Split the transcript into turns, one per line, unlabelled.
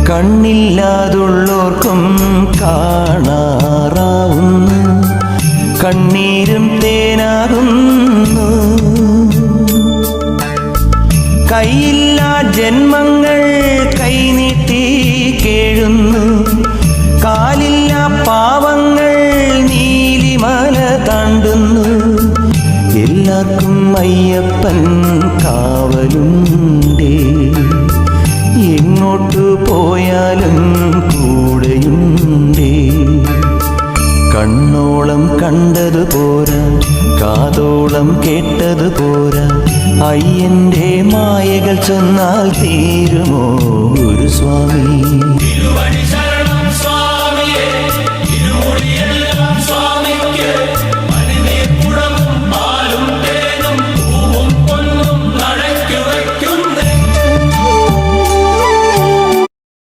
കണ്ണില്ലാതുള്ളോർക്കും കാണാറാവുന്നു, കണ്ണീരും തേനാകുന്നു. കൈയില്ലാ ജന്മങ്ങൾ കൈനീട്ടി കേഴുന്നു, കാലില്ലാ പാവങ്ങൾ നീലിമല താണ്ടുന്നു. എല്ലാവർക്കും അയ്യപ്പൻ കാവലുണ്ടേ, എങ്ങോട്ടു പോയാലും കൂടെയുണ്ടേ. കണ്ണോളം കണ്ടതു പോരാ, കാതോളം കേട്ടതു പോരാ, അയ്യന്റെ മായകൾ ചൊന്നാൽ തീരുമോ ഒരു സ്വാമി?